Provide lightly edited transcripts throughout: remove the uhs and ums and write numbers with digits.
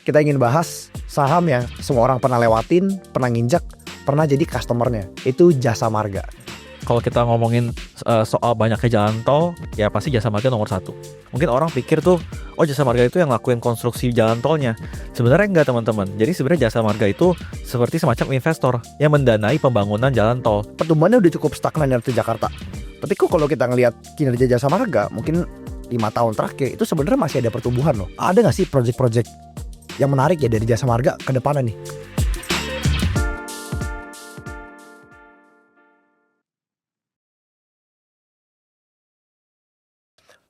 kita ingin bahas saham yang semua orang pernah lewatin, pernah nginjek, pernah jadi customernya. Itu Jasa Marga. Kalau kita ngomongin soal banyaknya jalan tol, ya pasti Jasa Marga nomor 1. Mungkin orang pikir tuh, oh Jasa Marga itu yang ngelakuin konstruksi jalan tolnya. Sebenarnya enggak teman-teman. Jadi sebenarnya Jasa Marga itu seperti semacam investor yang mendanai pembangunan jalan tol. Pertumbuhannya udah cukup stagnan di Jakarta. Tapi kok kalau kita ngelihat kinerja Jasa Marga, mungkin 5 tahun terakhir itu sebenarnya masih ada pertumbuhan loh. Ada nggak sih project-project yang menarik ya dari Jasa Marga ke depannya nih?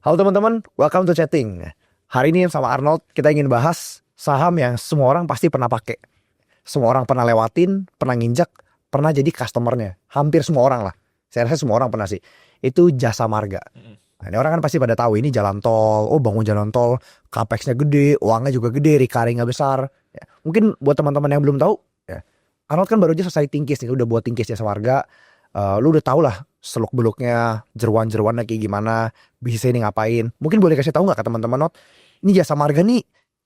Halo teman-teman, welcome to chatting. Hari ini sama Arnold kita ingin bahas saham yang semua orang pasti pernah pakai. Semua orang pernah lewatin, pernah nginjek, pernah jadi customernya. Hampir semua orang lah. Saya rasa semua orang pernah sih. Itu Jasa Marga. Nah, ini orang kan pasti pada tahu ini jalan tol. Oh, bangun jalan tol, capex-nya gede, uangnya juga gede, recurring-nya besar. Ya, mungkin buat teman-teman yang belum tahu, ya, Arnold kan baru aja selesai tingkis nih, udah buat tingkis Jasa Marga. Lu udah tau lah seluk-beluknya, jeruan-jeruannya kayak gimana, bisnisnya ini ngapain. Mungkin boleh kasih tahu nggak ke teman-teman Not, ini Jasa Marga nih,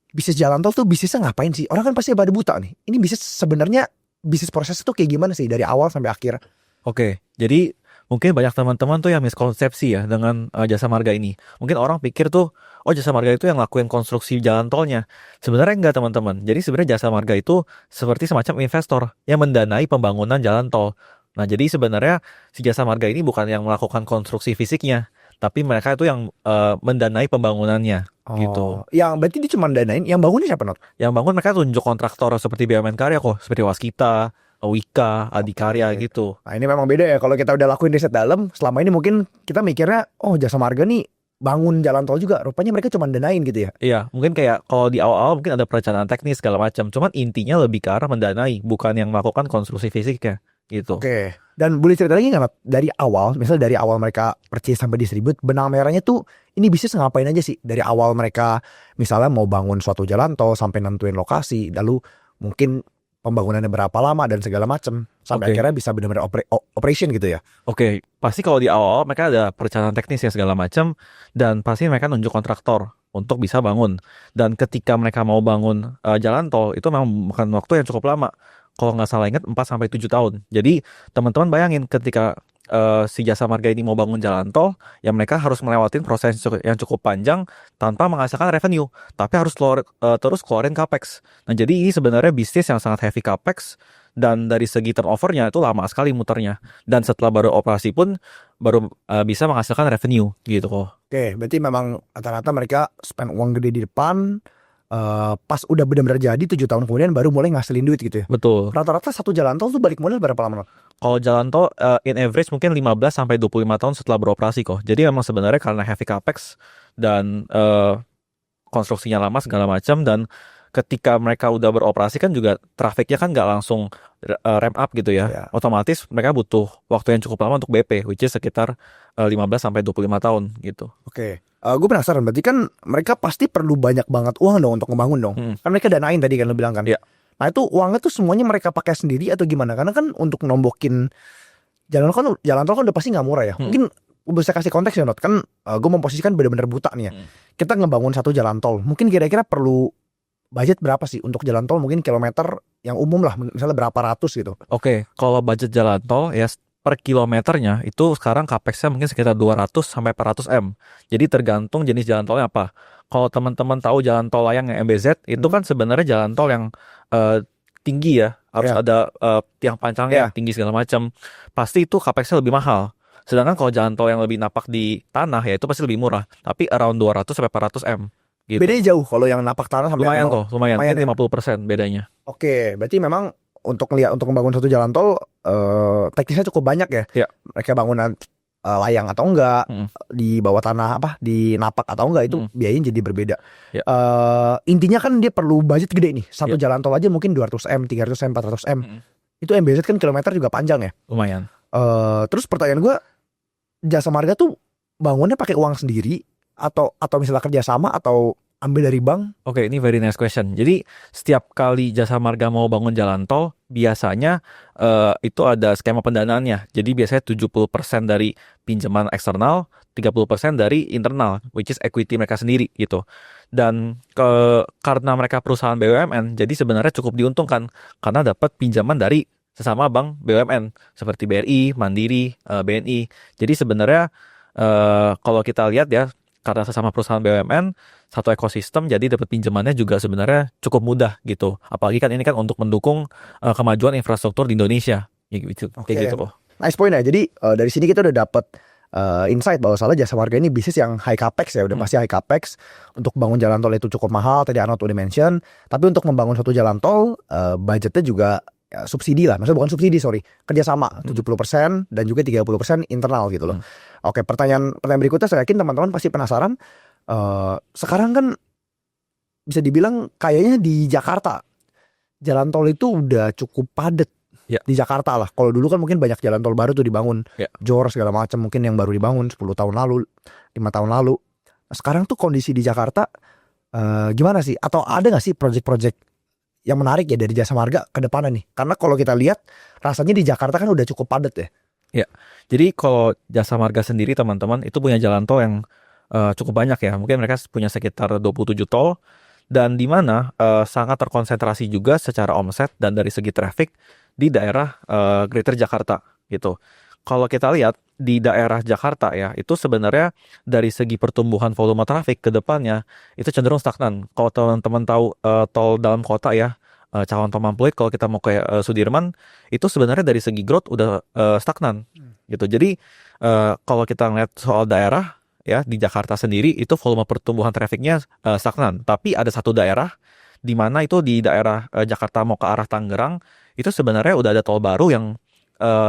bisnis jalan tol tuh bisnisnya ngapain sih? Orang kan pasti pada buta nih. Ini bisnis sebenarnya, bisnis proses itu kayak gimana sih dari awal sampai akhir? Oke, jadi mungkin banyak teman-teman tuh yang miskonsepsi ya dengan Jasa Marga ini. Mungkin orang pikir tuh, oh Jasa Marga itu yang ngelakuin konstruksi jalan tolnya. Sebenarnya enggak teman-teman. Jadi sebenarnya Jasa Marga itu seperti semacam investor yang mendanai pembangunan jalan tol. Nah jadi sebenarnya si Jasa Marga ini bukan yang melakukan konstruksi fisiknya, tapi mereka itu yang mendanai pembangunannya. Gitu. Yang berarti dia cuma danain, yang bangunnya siapa Not? Yang bangun mereka tunjuk kontraktor seperti BUMN Karya kok, seperti Waskita, Wika, Adikarya gitu. Nah ini memang beda ya, kalau kita udah lakuin riset dalam, selama ini mungkin kita mikirnya, oh Jasa Marga nih bangun jalan tol juga, rupanya mereka cuma danain gitu ya. Iya, mungkin kayak kalau di awal-awal mungkin ada perencanaan teknis segala macam, cuman intinya lebih ke arah mendanai, bukan yang melakukan konstruksi fisiknya gitu. Oke. Dan boleh cerita lagi nggak Not? Dari awal, misalnya dari awal mereka purchase sampai distribute, benang merahnya tuh ini bisnis ngapain aja sih? Dari awal mereka misalnya mau bangun suatu jalan tol sampai nentuin lokasi, lalu mungkin pembangunannya berapa lama dan segala macam sampai akhirnya bisa benar-benar operation gitu ya. Oke, pasti kalau di awal mereka ada perencanaan teknis ya segala macam, dan pasti mereka nunjuk kontraktor untuk bisa bangun. Dan ketika mereka mau bangun jalan tol itu memang bukan waktu yang cukup lama. Kalau nggak salah ingat 4-7 tahun. Jadi teman-teman bayangin ketika si Jasa Marga ini mau bangun jalan tol, ya mereka harus melewati proses yang cukup panjang tanpa menghasilkan revenue, tapi harus terus keluarin capex. Nah jadi ini sebenarnya bisnis yang sangat heavy capex, dan dari segi turnovernya itu lama sekali muternya. Dan setelah baru operasi pun baru bisa menghasilkan revenue gitu kok. Oke, berarti memang rata-rata mereka spend uang gede di depan, pas udah benar-benar jadi 7 tahun kemudian baru mulai ngasilin duit gitu ya. Betul. Rata-rata satu jalan tol tuh balik modal berapa lama? Kalau jalan tol in average mungkin 15-25 tahun setelah beroperasi kok. Jadi memang sebenarnya karena heavy capex dan konstruksinya lama segala macam, dan ketika mereka udah beroperasi kan juga trafiknya kan nggak langsung ramp up gitu ya. Otomatis mereka butuh waktu yang cukup lama untuk BP, which is sekitar 15-25 tahun gitu. Oke. Gue penasaran, berarti kan mereka pasti perlu banyak banget uang dong untuk ngebangun dong. Kan mereka danain tadi kan lo bilang kan. Yeah. Nah itu uangnya tuh semuanya mereka pakai sendiri atau gimana? Karena kan untuk nombokin jalan tol kan udah pasti nggak murah ya. Mungkin gue bisa kasih konteks ya Not. Kan gue memposisikan benar-benar buta nih ya. Kita ngebangun satu jalan tol, mungkin kira-kira perlu budget berapa sih untuk jalan tol? Mungkin kilometer yang umum lah, misalnya berapa ratus gitu. Oke, kalau budget jalan tol ya per kilometernya itu sekarang capex-nya mungkin sekitar 200-400 M. Jadi tergantung jenis jalan tolnya apa. Kalau teman-teman tahu jalan tol layang yang MBZ, itu kan sebenarnya jalan tol yang tinggi ya. Harus ada tiang pancangnya tinggi segala macam. Pasti itu capex-nya lebih mahal. Sedangkan kalau jalan tol yang lebih napak di tanah ya itu pasti lebih murah. Tapi around 200-400 M. Gitu. Bedanya jauh kalau yang napak tanah sampai lumayan kok, lumayan 50% bedanya. Oke, berarti memang untuk membangun satu jalan tol teknisnya cukup banyak ya. Mereka bangunan layang atau enggak, di bawah tanah di napak atau enggak, itu biayanya jadi berbeda. Intinya kan dia perlu budget gede nih. Satu jalan tol aja mungkin 200 M, 300 M, 400 M. Itu MBZ kan kilometer juga panjang ya. Lumayan. Terus pertanyaan gue, Jasa Marga tuh bangunnya pakai uang sendiri atau misalnya kerjasama atau ambil dari bank? Oke, ini very nice question. Jadi setiap kali Jasa Marga mau bangun jalan tol, biasanya itu ada skema pendanaannya. Jadi biasanya 70% dari pinjaman eksternal, 30% dari internal, which is equity mereka sendiri gitu. Dan karena mereka perusahaan BUMN, jadi sebenarnya cukup diuntungkan karena dapat pinjaman dari sesama bank BUMN seperti BRI, Mandiri, BNI. Jadi sebenarnya kalau kita lihat ya, karena sesama perusahaan BUMN satu ekosistem, jadi dapat pinjamannya juga sebenarnya cukup mudah gitu. Apalagi kan ini kan untuk mendukung kemajuan infrastruktur di Indonesia, kayak gitu kok. Nice point ya. Jadi dari sini kita udah dapat insight bahwa salah jasa marga ini bisnis yang high capex ya, udah pasti high capex. Untuk bangun jalan tol itu cukup mahal, tadi Arnold udah mention. Tapi untuk membangun suatu jalan tol, budgetnya juga ya, subsidi lah, maksudnya bukan subsidi, kerjasama 70% dan juga 30% internal gitu loh. Oke, pertanyaan berikutnya, saya yakin teman-teman pasti penasaran. Sekarang kan bisa dibilang kayaknya di Jakarta jalan tol itu udah cukup padat. Ya. Di Jakarta lah. Kalau dulu kan mungkin banyak jalan tol baru tuh dibangun, JOR segala macam, mungkin yang baru dibangun 10 tahun lalu, 5 tahun lalu. Nah, sekarang tuh kondisi di Jakarta gimana sih? Atau ada nggak sih project-project yang menarik ya dari jasa marga ke depannya nih? Karena kalau kita lihat rasanya di Jakarta kan udah cukup padat ya. Ya, jadi kalau jasa marga sendiri teman-teman itu punya jalan tol yang cukup banyak ya. Mungkin mereka punya sekitar 27 tol, dan di mana sangat terkonsentrasi juga secara omset dan dari segi traffic di daerah Greater Jakarta gitu. Kalau kita lihat di daerah Jakarta ya, itu sebenarnya dari segi pertumbuhan volume traffic ke depannya itu cenderung stagnan. Kalau teman-teman tahu tol dalam kota ya, Cawang Tomampuit, kalau kita mau ke Sudirman, itu sebenarnya dari segi growth udah stagnan gitu. Jadi kalau kita ngeliat soal daerah ya, di Jakarta sendiri itu volume pertumbuhan trafficnya stagnan. Tapi ada satu daerah di mana itu di daerah Jakarta mau ke arah Tangerang, itu sebenarnya udah ada tol baru yang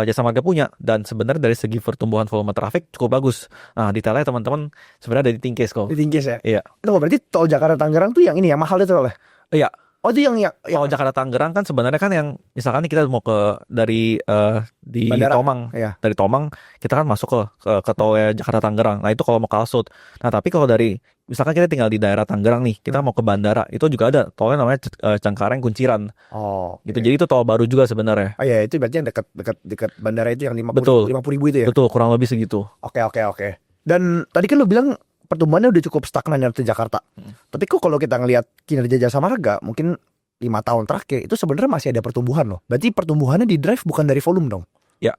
jasa marga punya, dan sebenarnya dari segi pertumbuhan volume traffic cukup bagus. Nah, detailnya teman-teman sebenarnya ada di Tingkis kok. Di Tingkis ya? Iya. Itu berarti tol Jakarta Tangerang tuh yang ini ya, mahal itu tolnya? Iya. Oh itu yang Kalau Jakarta Tangerang kan sebenarnya kan yang misalkan kita mau ke dari di Bandara. Tomang, Iya. dari Tomang kita kan masuk ke tolnya Jakarta Tangerang. Nah itu kalau mau ke Alsut. Nah tapi kalau dari misalkan kita tinggal di daerah Tangerang nih, kita mau ke bandara, itu juga ada tolnya namanya Cengkareng Kunciran. Oh. Gitu. Jadi itu tol baru juga sebenarnya. Oh iya, itu berarti yang dekat bandara itu yang 50 Betul. 50.000 itu ya? Betul, kurang lebih segitu. Oke. Dan tadi kan lu bilang pertumbuhannya udah cukup stagnan di Jakarta. Tapi kok kalau kita ngelihat kinerja jasa marga mungkin 5 tahun terakhir itu sebenarnya masih ada pertumbuhan loh. Berarti pertumbuhannya di drive bukan dari volume dong? Ya,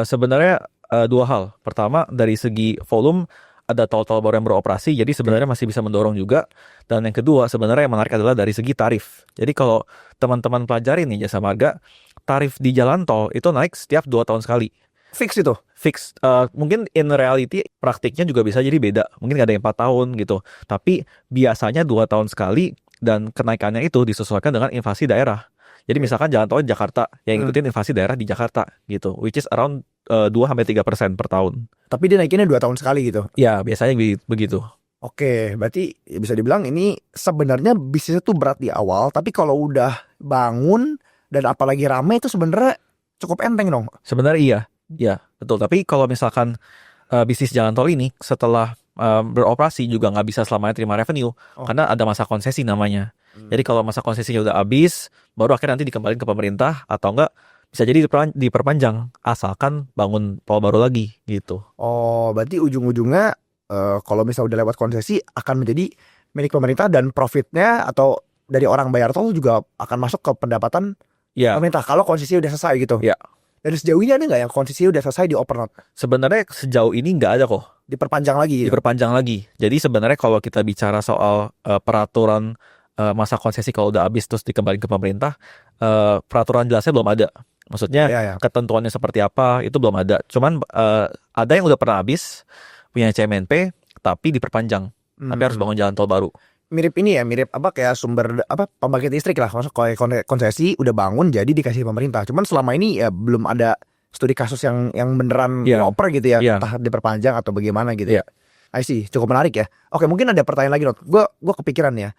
sebenarnya dua hal. Pertama dari segi volume, ada tol-tol baru yang beroperasi, jadi sebenarnya masih bisa mendorong juga. Dan yang kedua sebenarnya yang menarik adalah dari segi tarif. Jadi kalau teman-teman pelajari nih jasa marga, tarif di jalan tol itu naik setiap 2 tahun sekali. Fix itu? Fix. Mungkin in reality praktiknya juga bisa jadi beda. Mungkin ada yang 4 tahun gitu. Tapi biasanya 2 tahun sekali, dan kenaikannya itu disesuaikan dengan inflasi daerah. Jadi misalkan jalan tol Jakarta yang ikutin inflasi daerah di Jakarta gitu, which is around 2-3% per tahun. Tapi dia naikinnya 2 tahun sekali gitu? Ya biasanya begitu. Oke, berarti bisa dibilang ini sebenarnya bisnisnya tuh berat di awal, tapi kalau udah bangun dan apalagi rame itu sebenarnya cukup enteng dong. Sebenarnya iya, betul. Tapi kalau misalkan bisnis jalan tol ini setelah beroperasi juga nggak bisa selamanya terima revenue, karena ada masa konsesi namanya. Jadi kalau masa konsesinya udah habis, baru akhirnya nanti dikembalikan ke pemerintah, atau enggak bisa jadi diperpanjang asalkan bangun tol baru lagi gitu. Oh, berarti ujung-ujungnya kalau misalnya udah lewat konsesi akan menjadi milik pemerintah, dan profitnya atau dari orang bayar tol juga akan masuk ke pendapatan pemerintah kalau konsesi udah selesai gitu. Ya. Dan sejauh ini ada nggak yang konsesi udah selesai di open road? Sebenarnya sejauh ini nggak ada kok. Diperpanjang lagi gitu? Diperpanjang lagi. Jadi sebenarnya kalau kita bicara soal peraturan masa konsesi kalau udah habis terus dikembalikan ke pemerintah, peraturan jelasnya belum ada. Maksudnya ketentuannya seperti apa itu belum ada. Cuman ada yang udah pernah habis punya CMNP tapi diperpanjang. Tapi harus bangun jalan tol baru. Mirip ini ya, mirip kayak sumber pembangkit listrik lah. Masuk konsesi udah bangun jadi dikasih pemerintah. Cuman selama ini ya belum ada studi kasus yang beneran ngoper gitu ya, entah diperpanjang atau bagaimana gitu. I see, cukup menarik ya. Oke, mungkin ada pertanyaan lagi, Not. Gue kepikiran ya.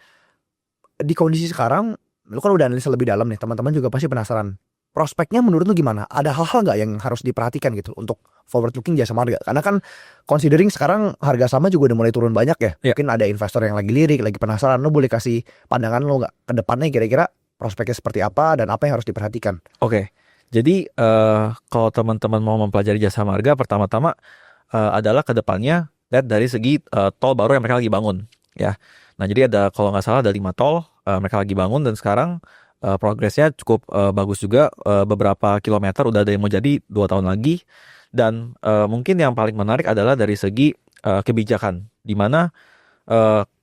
Di kondisi sekarang, lu kan udah analisa lebih dalam nih, teman-teman juga pasti penasaran. Prospeknya menurut lu gimana? Ada hal-hal nggak yang harus diperhatikan gitu untuk forward looking jasa marga? Karena kan considering sekarang harga sama juga udah mulai turun banyak ya. Mungkin ada investor yang lagi lirik, lagi penasaran. Lu boleh kasih pandangan lu nggak ke depannya kira-kira prospeknya seperti apa dan apa yang harus diperhatikan? Oke. Jadi kalau teman-teman mau mempelajari jasa marga, pertama-tama adalah ke depannya lihat dari segi tol baru yang mereka lagi bangun ya. Nah jadi ada kalau nggak salah ada 5 tol mereka lagi bangun dan sekarang progresnya cukup bagus juga. Beberapa kilometer udah ada yang mau jadi 2 tahun lagi. Dan mungkin yang paling menarik adalah dari segi kebijakan, di mana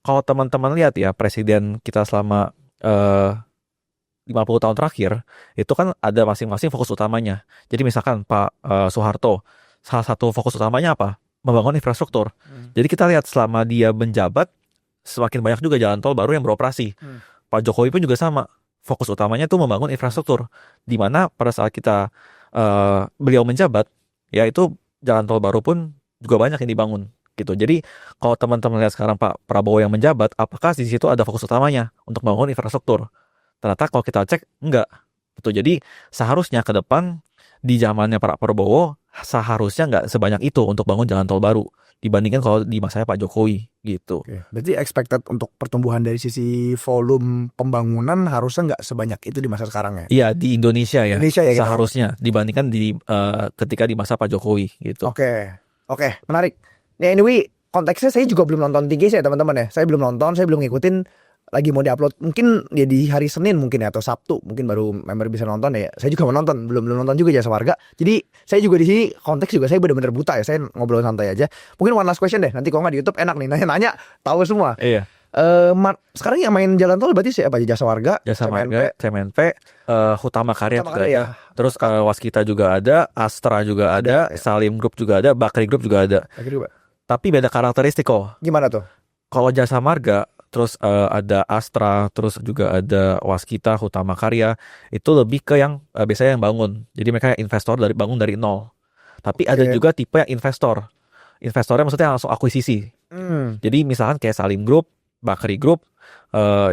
kalau teman-teman lihat ya presiden kita selama 50 tahun terakhir itu kan ada masing-masing fokus utamanya. Jadi misalkan Pak Soeharto, salah satu fokus utamanya apa? Membangun infrastruktur. Jadi kita lihat selama dia menjabat semakin banyak juga jalan tol baru yang beroperasi. Pak Jokowi pun juga sama, fokus utamanya tuh membangun infrastruktur. Di mana pada saat kita beliau menjabat, ya itu jalan tol baru pun juga banyak yang dibangun gitu. Jadi kalau teman-teman lihat sekarang Pak Prabowo yang menjabat, apakah di situ ada fokus utamanya untuk membangun infrastruktur? Ternyata kalau kita cek enggak. Gitu. Jadi seharusnya ke depan di zamannya Pak Prabowo seharusnya nggak sebanyak itu untuk bangun jalan tol baru dibandingkan kalau di masanya Pak Jokowi gitu. Oke. Berarti expected untuk pertumbuhan dari sisi volume pembangunan harusnya nggak sebanyak itu di masa sekarang ya? Iya di Indonesia ya, Indonesia ya, seharusnya dibandingkan di ketika di masa Pak Jokowi gitu. Oke, menarik. Nah, anyway, konteksnya saya juga belum nonton Tingkis ya teman-teman ya. Saya belum nonton, saya belum ngikutin. Lagi mau diupload mungkin ya di hari Senin mungkin ya, atau Sabtu mungkin baru member bisa nonton ya. Saya juga mau nonton, belum nonton juga Jasa Marga. Jadi saya juga di sini konteks juga saya benar-benar buta ya. Saya ngobrol santai aja. Mungkin one last question deh. Nanti kalau nggak di YouTube enak nih nanya-nanya tahu semua. Iya. Sekarang yang main jalan tol berarti siapa aja? Jasa Marga, Jasa Marga, CMNP, Hutama Karya Hutama juga Karya. ada. Terus Waskita juga ada, Astra juga ada, ya. Salim Group juga ada, Bakri Group juga ada. Tapi beda karakteristik kok. Gimana tuh? Kalau Jasa Marga, terus ada Astra, terus juga ada Waskita, Hutama Karya, itu lebih ke yang biasanya yang bangun. Jadi mereka investor bangun dari nol. Tapi ada juga tipe yang investor. Investornya maksudnya langsung akuisisi. Jadi misalkan kayak Salim Group, Bakri Group,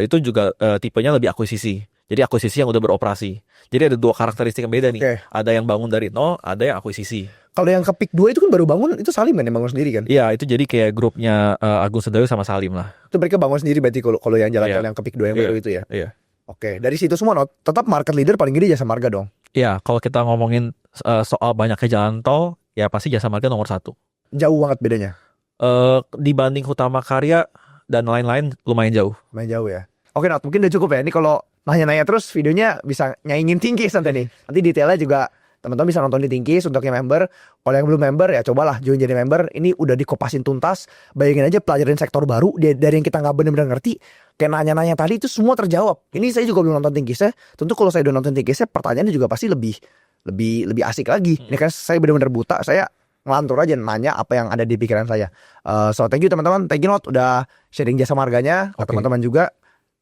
itu juga tipenya lebih akuisisi. Jadi akuisisi yang udah beroperasi. Jadi ada dua karakteristik yang beda nih. Ada yang bangun dari nol, ada yang akuisisi. Kalau yang ke PIK 2 itu kan baru bangun, itu Salim kan yang bangun sendiri kan? Iya, itu jadi kayak grupnya Agung Sedayu sama Salim lah. Itu mereka bangun sendiri berarti kalau yang jalan yang ke PIK 2 yang baru itu ya? Iya. Oke, dari situ semua tetap market leader paling gede Jasa Marga dong? Iya, kalau kita ngomongin soal banyaknya jalan tol, ya pasti Jasa Marga nomor 1. Jauh banget bedanya? Dibanding Hutama Karya dan lain-lain lumayan jauh. Lumayan jauh ya? Oke Not, mungkin udah cukup ya. Ini kalau nanya-nanya terus videonya bisa nyaingin Tingkis nanti nih. Nanti detailnya juga teman-teman bisa nonton di Tingkis untuk yang member. Kalau yang belum member ya cobalah join jadi member. Ini udah dikopasin tuntas. Bayangin aja pelajarin sektor baru dari yang kita nggak benar-benar ngerti. Kayak nanya-nanya tadi itu semua terjawab. Ini saya juga belum nonton Tingkisnya. Tentu kalau saya udah nonton Tingkisnya pertanyaannya juga pasti lebih asik lagi. Ini kan saya benar-benar buta. Saya ngelantur aja nanya apa yang ada di pikiran saya. So thank you teman-teman. Thank you Not udah sharing Jasa Marganya ke teman-teman juga.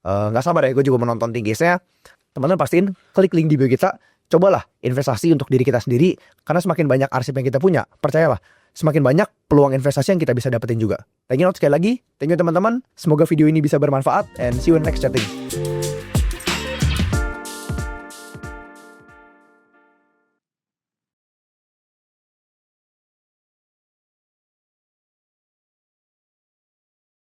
Nggak sabar ya gue juga menonton Tingkisnya. Teman-teman pastiin klik link di bio kita. Cobalah investasi untuk diri kita sendiri. Karena semakin banyak arsip yang kita punya, percayalah, semakin banyak peluang investasi yang kita bisa dapetin juga. Thank you Not sekali lagi. Thank you teman-teman. Semoga video ini bisa bermanfaat. And see you in next chatting.